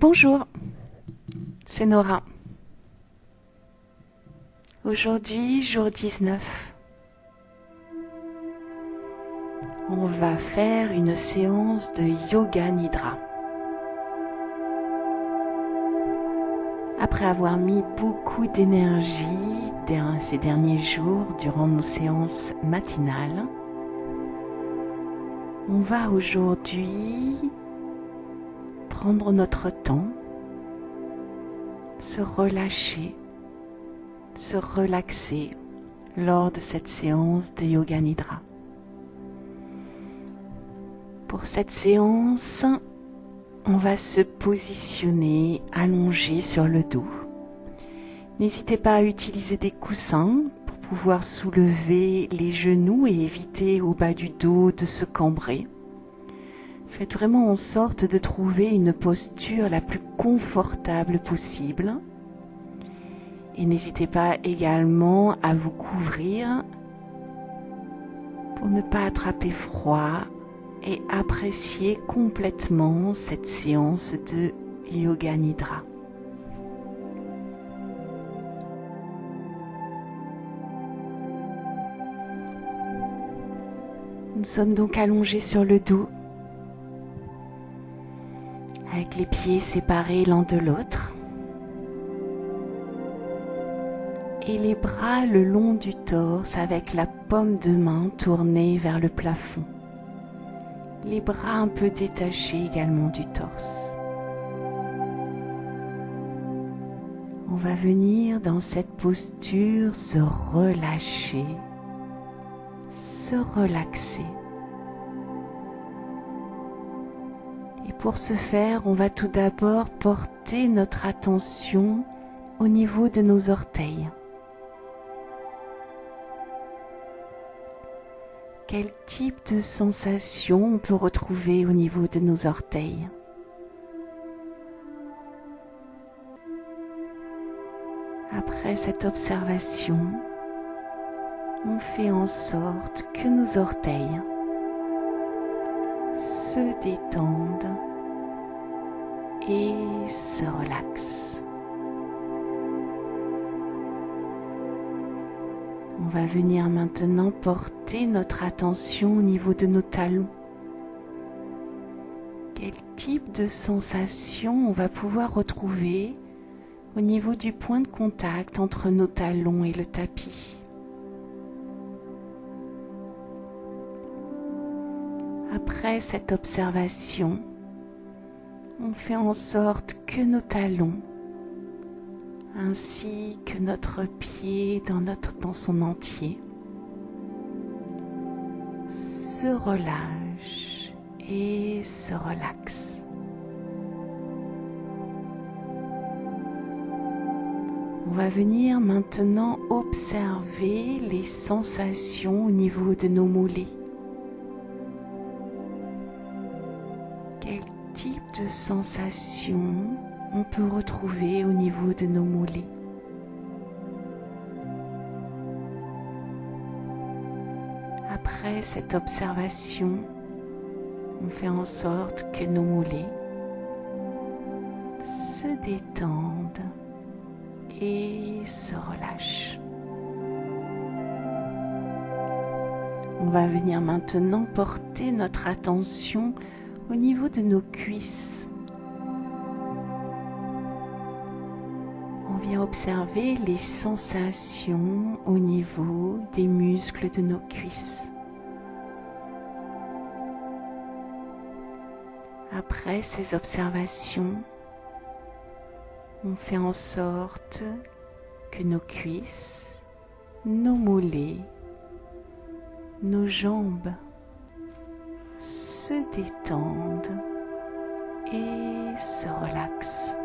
Bonjour, c'est Nora. Aujourd'hui, jour 19, on va faire une séance de Yoga Nidra. Après avoir mis beaucoup d'énergie ces derniers jours durant nos séances matinales, on va aujourd'hui prendre notre temps, se relâcher, se relaxer lors de cette séance de Yoga Nidra. Pour cette séance, on va se positionner allongé sur le dos. N'hésitez pas à utiliser des coussins pour pouvoir soulever les genoux et éviter au bas du dos de se cambrer. Faites vraiment en sorte de trouver une posture la plus confortable possible. Et n'hésitez pas également à vous couvrir pour ne pas attraper froid et apprécier complètement cette séance de Yoga Nidra. Nous sommes donc allongés sur le dos, avec les pieds séparés l'un de l'autre et les bras le long du torse avec la paume de main tournée vers le plafond. Les bras un peu détachés également du torse. On va venir dans cette posture se relâcher, se relaxer. Et pour ce faire, on va tout d'abord porter notre attention au niveau de nos orteils. Quel type de sensation on peut retrouver au niveau de nos orteils? Après cette observation, on fait en sorte que nos orteils se détendent et se relaxent. On va venir maintenant porter notre attention au niveau de nos talons. Quel type de sensation on va pouvoir retrouver au niveau du point de contact entre nos talons et le tapis? Après cette observation, on fait en sorte que nos talons ainsi que notre pied dans son entier se relâche et se relaxe. On va venir maintenant observer les sensations au niveau de nos mollets. Quel type de sensation on peut retrouver au niveau de nos mollets? Après cette observation, on fait en sorte que nos mollets se détendent et se relâchent. On va venir maintenant porter notre attention au niveau de nos cuisses. On vient observer les sensations au niveau des muscles de nos cuisses. Après ces observations, on fait en sorte que nos cuisses, nos mollets, nos jambes se détendent et se relaxent.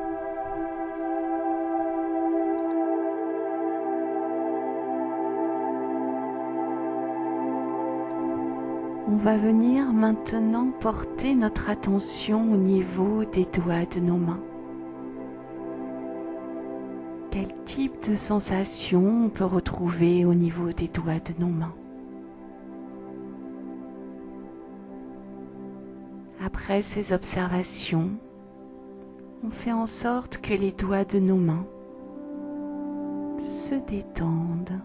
On va venir maintenant porter notre attention au niveau des doigts de nos mains. Quel type de sensation on peut retrouver au niveau des doigts de nos mains? Après ces observations, On fait en sorte que les doigts de nos mains se détendent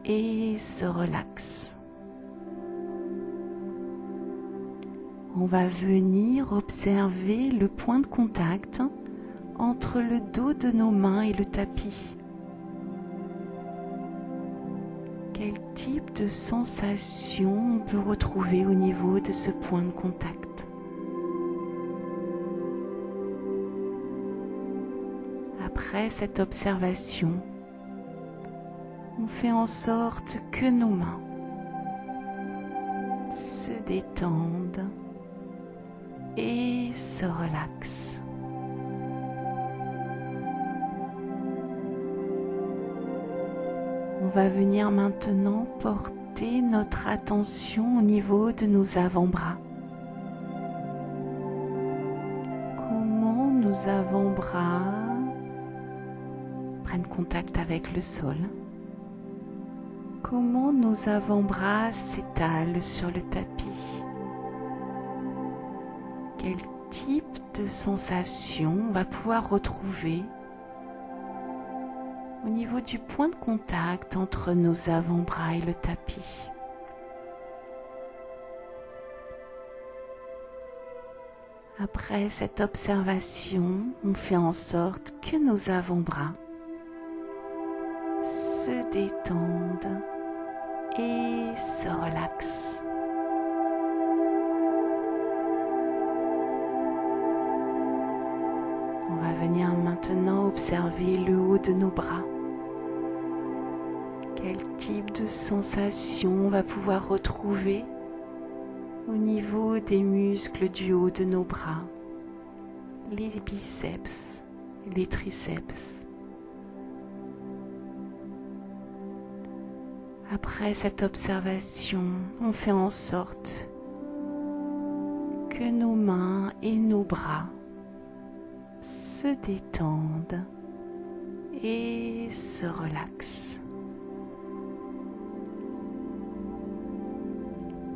et se relaxent. On va venir observer le point de contact entre le dos de nos mains et le tapis. Quel type de sensation on peut retrouver au niveau de ce point de contact? Après cette observation, on fait en sorte que nos mains se détendent et se relaxent. On va venir maintenant porter notre attention au niveau de nos avant-bras. Comment nos avant-bras prennent contact avec le sol? Comment nos avant-bras s'étalent sur le tapis? Quel type de sensation on va pouvoir retrouver au niveau du point de contact entre nos avant-bras et le tapis? Après cette observation, on fait en sorte que nos avant-bras se détendent et se relaxent. On va venir maintenant observer le haut de nos bras. Quel type de sensation on va pouvoir retrouver au niveau des muscles du haut de nos bras, les biceps, les triceps. Après cette observation, on fait en sorte que nos mains et nos bras se détendent et se relaxent.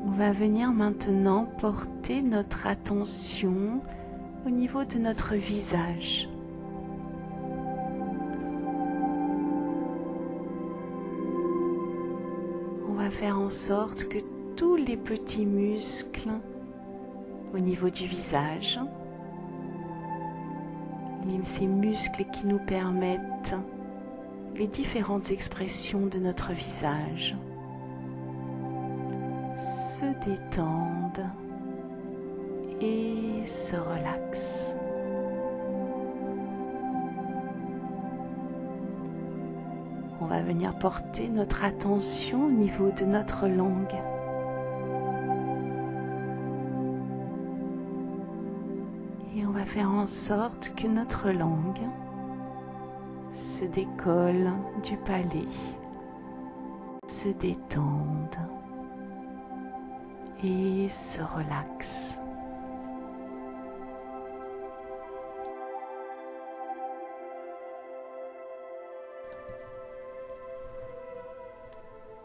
On va venir maintenant porter notre attention au niveau de notre visage. On va faire en sorte que tous les petits muscles au niveau du visage, ces muscles qui nous permettent les différentes expressions de notre visage, se détendent et se relaxent. On va venir porter notre attention au niveau de notre langue. Et on va faire en sorte que notre langue se décolle du palais, se détende et se relaxe.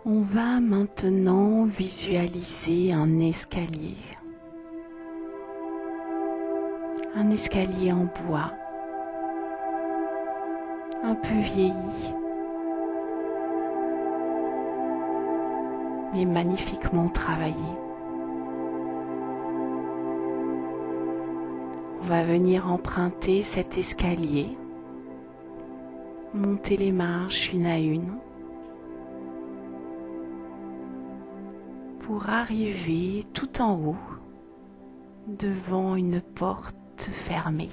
On va maintenant visualiser un escalier. Un escalier en bois, un peu vieilli, mais magnifiquement travaillé. On va venir emprunter cet escalier, monter les marches une à une, pour arriver tout en haut, devant une porte fermée.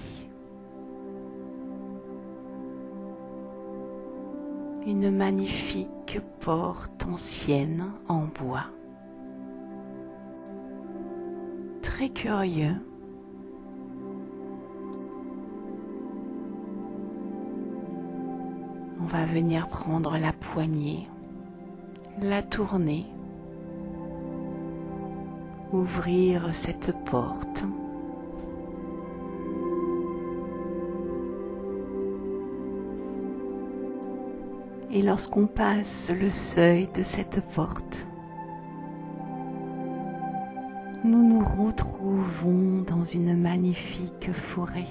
Une magnifique porte ancienne en bois. Très curieux. On va venir prendre la poignée, la tourner, ouvrir cette porte. Et lorsqu'on passe le seuil de cette porte, nous nous retrouvons dans dans une magnifique forêt.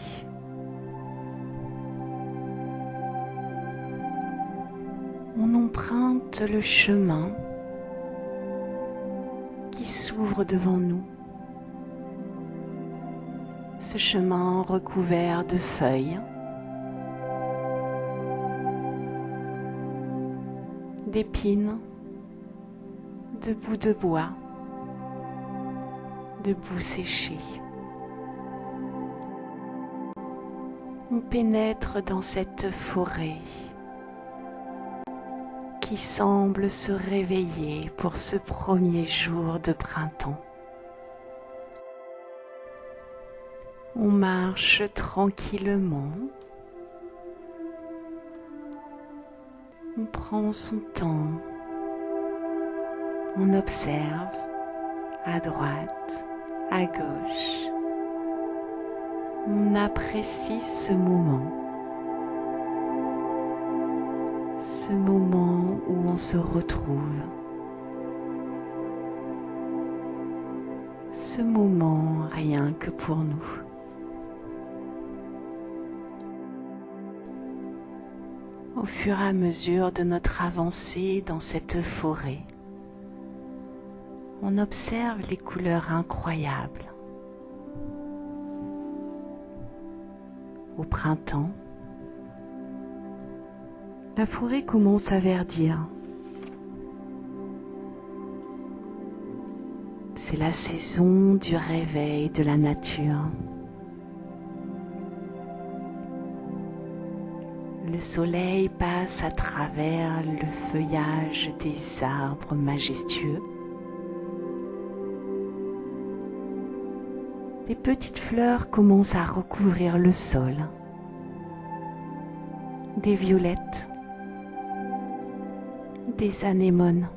On emprunte le chemin qui s'ouvre devant nous. Ce chemin recouvert de feuilles, d'épines, de bouts de bois, de boue séchée. On pénètre dans cette forêt qui semble se réveiller pour ce premier jour de printemps. On marche tranquillement. On prend son temps. On observe à droite, à gauche. On apprécie ce moment où on se retrouve, ce moment rien que pour nous. Au fur et à mesure de notre avancée dans cette forêt, on observe les couleurs incroyables. Au printemps, la forêt commence à verdir. C'est la saison du réveil de la nature. Le soleil passe à travers le feuillage des arbres majestueux. Des petites fleurs commencent à recouvrir le sol. Des violettes, des anémones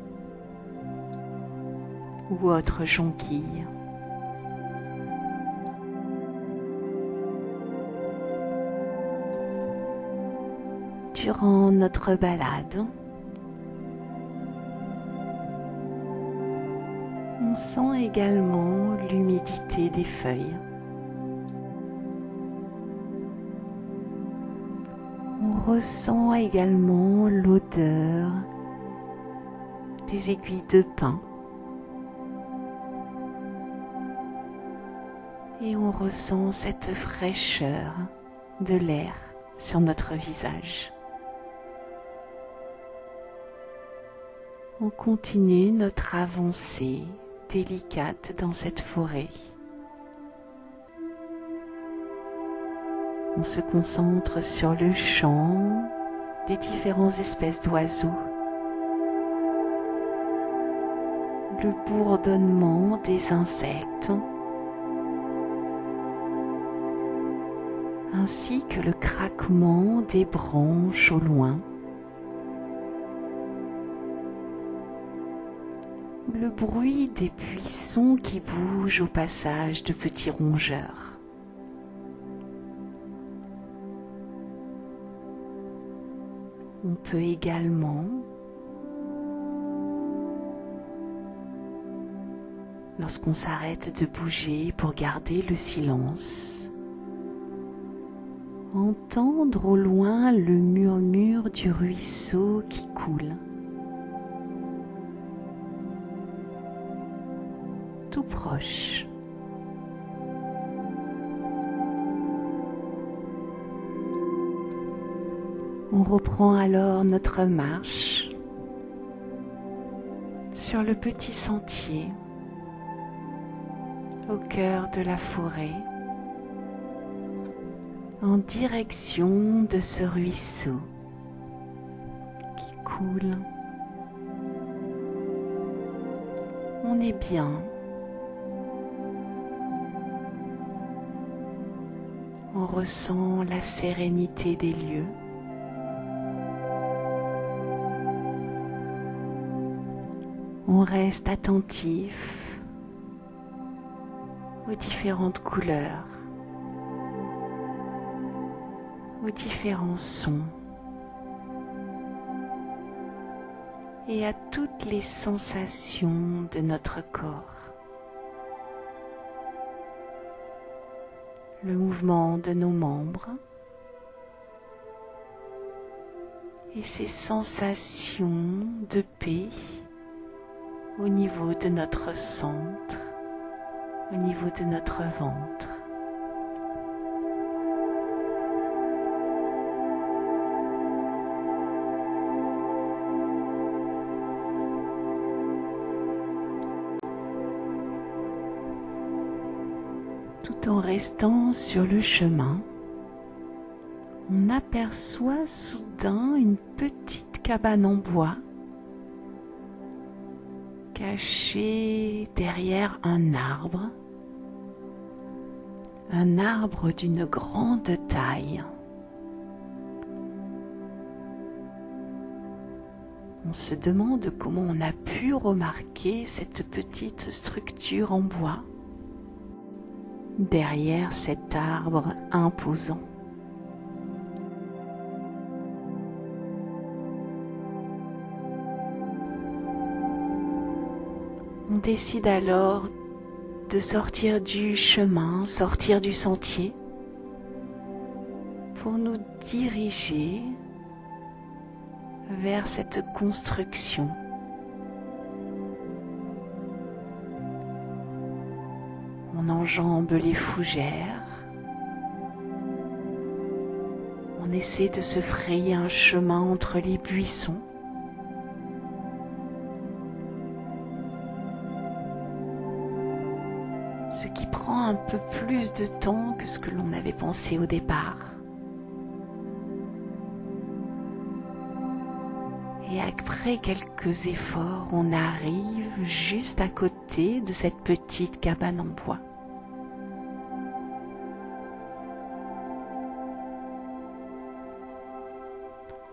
ou autres jonquilles. Durant notre balade, on sent également l'humidité des feuilles. On ressent également l'odeur des aiguilles de pin. Et on ressent cette fraîcheur de l'air sur notre visage. On continue notre avancée délicate dans cette forêt. On se concentre sur le chant des différentes espèces d'oiseaux, le bourdonnement des insectes, ainsi que le craquement des branches au loin. Le bruit des buissons qui bougent au passage de petits rongeurs. On peut également, lorsqu'on s'arrête de bouger pour garder le silence, entendre au loin le murmure du ruisseau qui coule. Tout proche. On reprend alors notre marche sur le petit sentier au cœur de la forêt en direction de ce ruisseau qui coule. On est bien. On ressent la sérénité des lieux. On reste attentif aux différentes couleurs, aux différents sons et à toutes les sensations de notre corps. le mouvement de nos membres et ces sensations de paix au niveau de notre centre, au niveau de notre ventre. Tout en restant sur le chemin, on aperçoit soudain une petite cabane en bois cachée derrière un arbre d'une grande taille. On se demande comment on a pu remarquer cette petite structure en bois derrière cet arbre imposant. On décide alors de sortir du chemin, sortir du sentier pour nous diriger vers cette construction. On enjambe les fougères, on essaie de se frayer un chemin entre les buissons. Ce qui prend un peu plus de temps que ce que l'on avait pensé au départ. Et après quelques efforts, on arrive juste à côté de cette petite cabane en bois.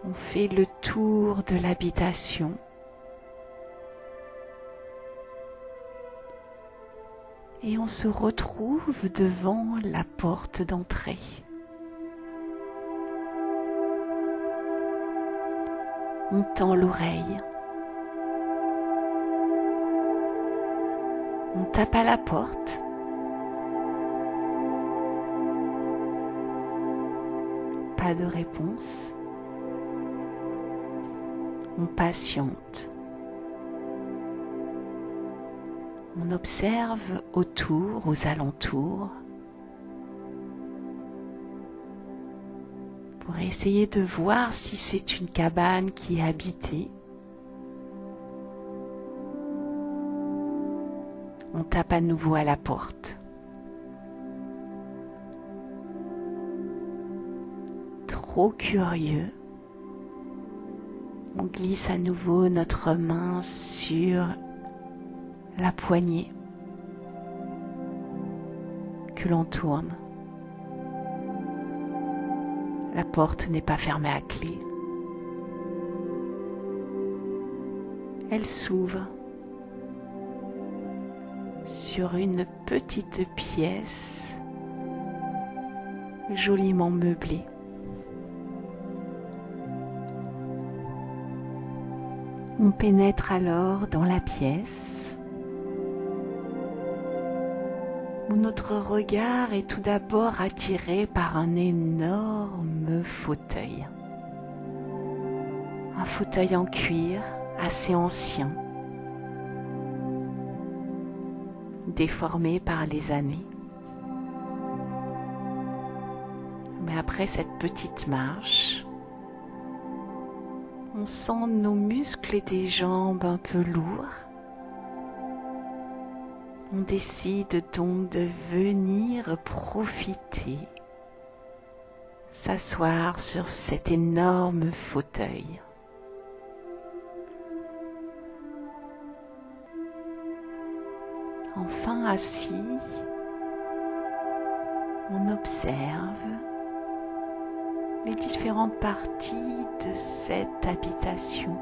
On fait le tour de l'habitation. Et on se retrouve devant la porte d'entrée. On tend l'oreille. On tape à la porte. Pas de réponse. On patiente. On observe autour, aux alentours, pour essayer de voir si c'est une cabane qui est habitée. On tape à nouveau à la porte. Trop curieux, on glisse à nouveau notre main sur la poignée que l'on tourne. La porte n'est pas fermée à clé. Elle s'ouvre sur une petite pièce joliment meublée. On pénètre alors dans la pièce où notre regard est tout d'abord attiré par un énorme fauteuil. Un fauteuil en cuir assez ancien, déformé par les années. Mais après cette petite marche, on sent nos muscles des jambes un peu lourds. On décide donc de venir profiter, s'asseoir sur cet énorme fauteuil. Enfin assis, on observe les différentes parties de cette habitation.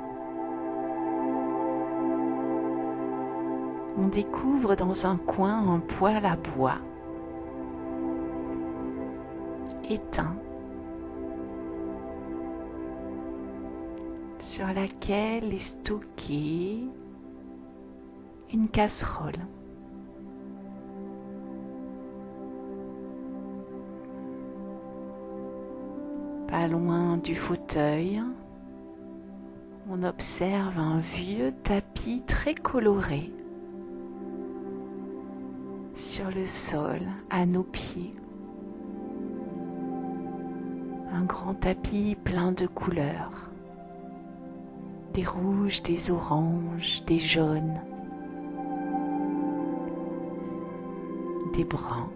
On découvre dans un coin un poêle à bois éteint sur laquelle est stockée une casserole. Pas loin du fauteuil, on observe un vieux tapis très coloré sur le sol à nos pieds. Un grand tapis plein de couleurs, des rouges, des oranges, des jaunes, des bruns,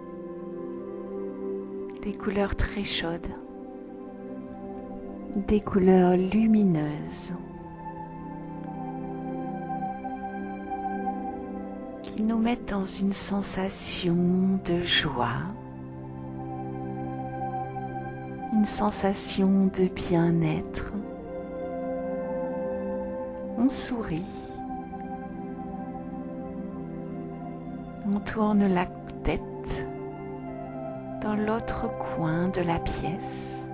des couleurs très chaudes, des couleurs lumineuses qui nous mettent dans une sensation de joie, une sensation de bien-être. On sourit, on tourne la tête dans l'autre coin de la pièce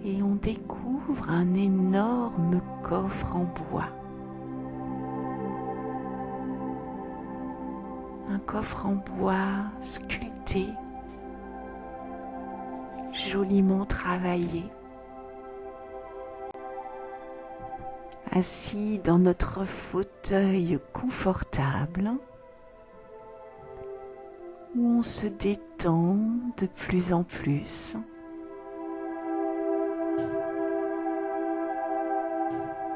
et on découvre un énorme coffre en bois. Un coffre en bois sculpté, joliment travaillé. Assis dans notre fauteuil confortable, où on se détend de plus en plus.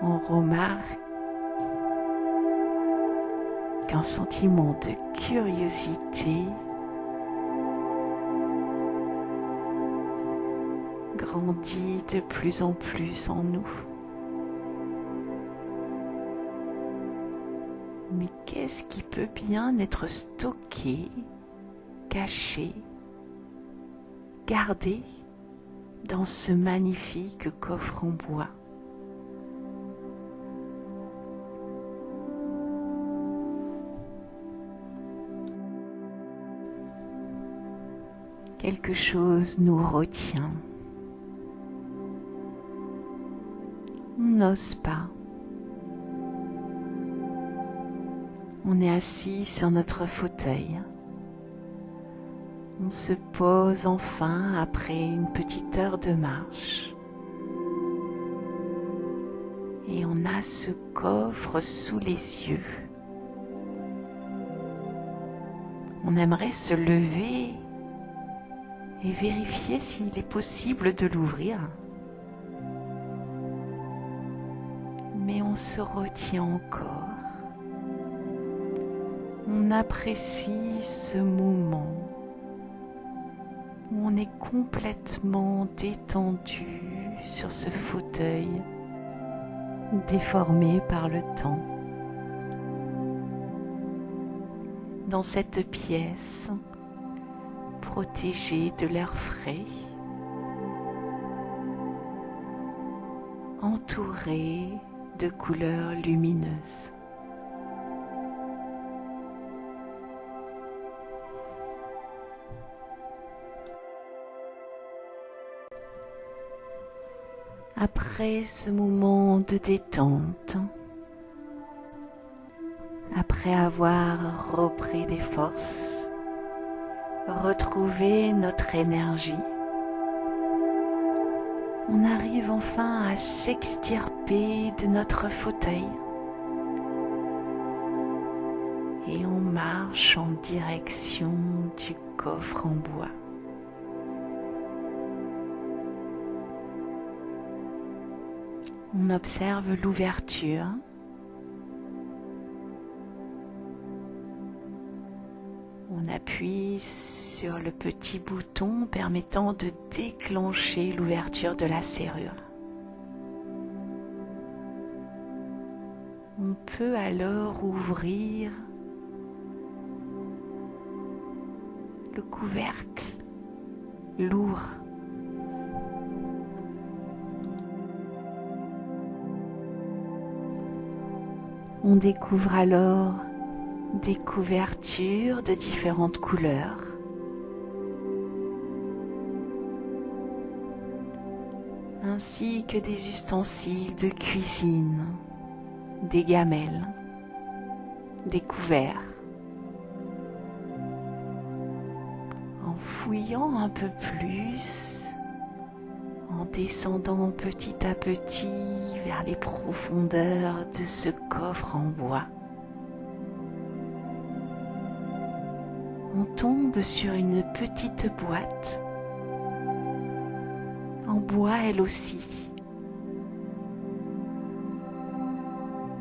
On remarque qu'un sentiment de curiosité grandit de plus en plus en nous. Mais qu'est-ce qui peut bien être stocké, caché, gardé dans ce magnifique coffre en bois ? Quelque chose nous retient. On n'ose pas. On est assis sur notre fauteuil. On se pose enfin après une petite heure de marche. Et on a ce coffre sous les yeux. On aimerait se lever et vérifier s'il est possible de l'ouvrir. Mais on se retient encore. On apprécie ce moment où on est complètement détendu sur ce fauteuil déformé par le temps. Dans cette pièce, protégée de l'air frais, entourée de couleurs lumineuses. Après ce moment de détente, après avoir repris des forces, retrouvé notre énergie, on arrive enfin à s'extirper de notre fauteuil et on marche en direction du coffre en bois. On observe l'ouverture. On appuie sur le petit bouton permettant de déclencher l'ouverture de la serrure. On peut alors ouvrir le couvercle lourd. On découvre alors des couvertures de différentes couleurs. Ainsi que des ustensiles de cuisine, des gamelles, des couverts. en fouillant un peu plus, en descendant petit à petit vers les profondeurs de ce coffre en bois. On tombe sur une petite boîte, en bois elle aussi,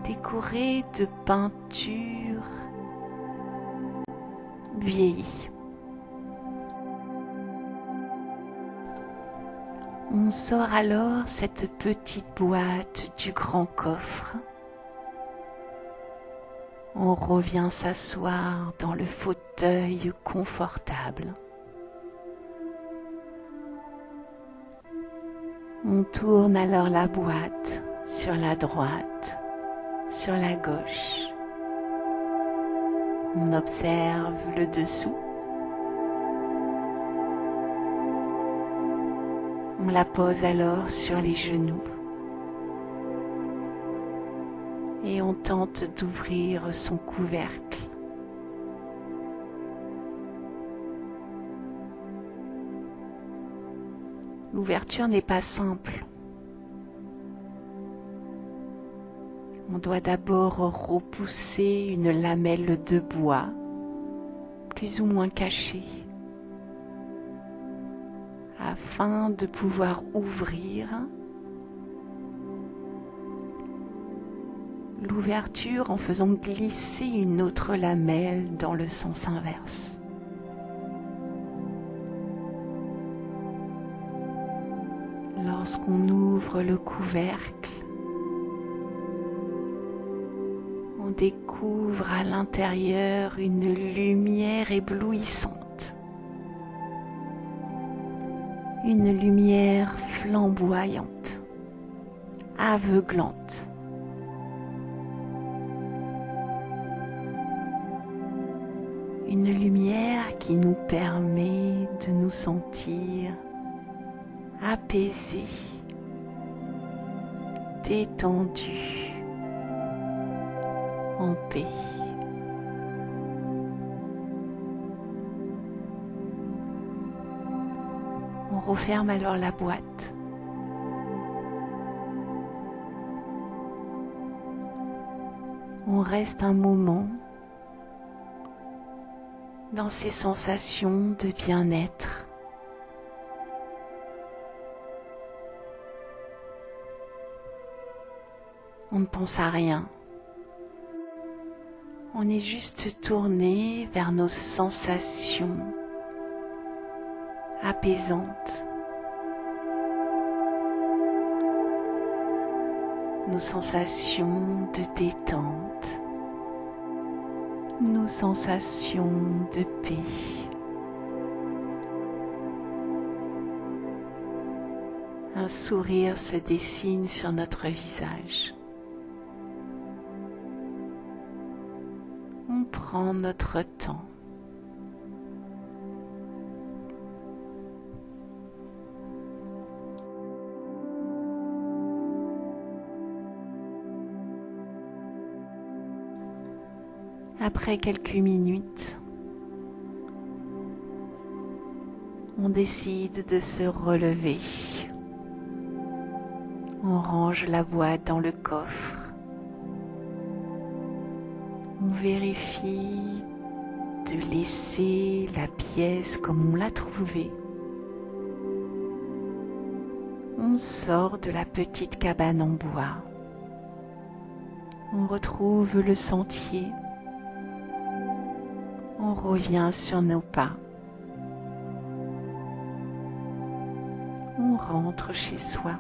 décorée de peintures vieillies. On sort alors cette petite boîte du grand coffre. On revient s'asseoir dans le fauteuil confortable. On tourne alors la boîte sur la droite, sur la gauche. On observe le dessous. On la pose alors sur les genoux et on tente d'ouvrir son couvercle. L'ouverture n'est pas simple. On doit d'abord repousser une lamelle de bois, plus ou moins cachée, afin de pouvoir ouvrir l'ouverture en faisant glisser une autre lamelle dans le sens inverse. Lorsqu'on ouvre le couvercle, on découvre à l'intérieur une lumière éblouissante. Une lumière flamboyante, aveuglante. Une lumière qui nous permet de nous sentir apaisés, détendus, en paix. On referme alors la boîte. On reste un moment dans ces sensations de bien-être. On ne pense à rien. On est juste tourné vers nos sensations apaisantes, nos sensations de détente, nos sensations de paix. Un sourire se dessine sur notre visage. On prend notre temps. Après quelques minutes, on décide de se relever. On range la boîte dans le coffre. On vérifie de laisser la pièce comme on l'a trouvée. On sort de la petite cabane en bois. On retrouve le sentier. On revient sur nos pas. On rentre chez soi.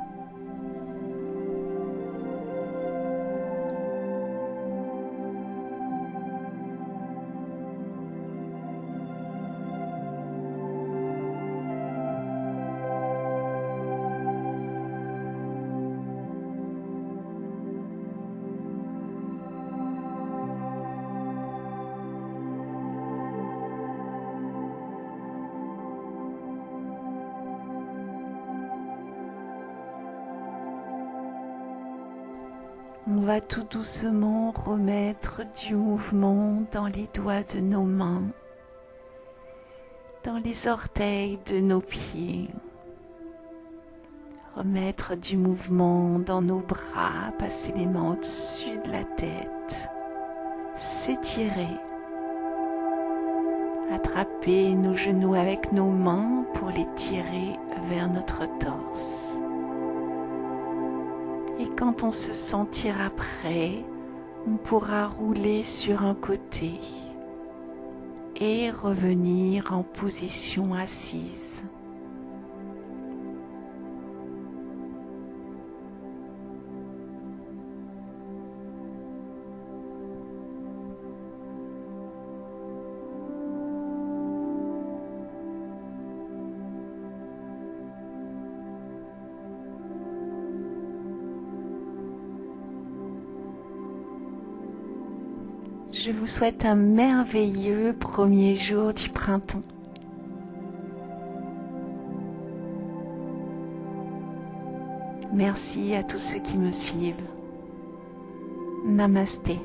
On va tout doucement remettre du mouvement dans les doigts de nos mains, dans les orteils de nos pieds. Remettre du mouvement dans nos bras, passer les mains au-dessus de la tête, s'étirer, attraper nos genoux avec nos mains pour les tirer vers notre torse. Et quand on se sentira prêt, on pourra rouler sur un côté et revenir en position assise. Je vous souhaite un merveilleux premier jour du printemps. Merci à tous ceux qui me suivent. Namasté.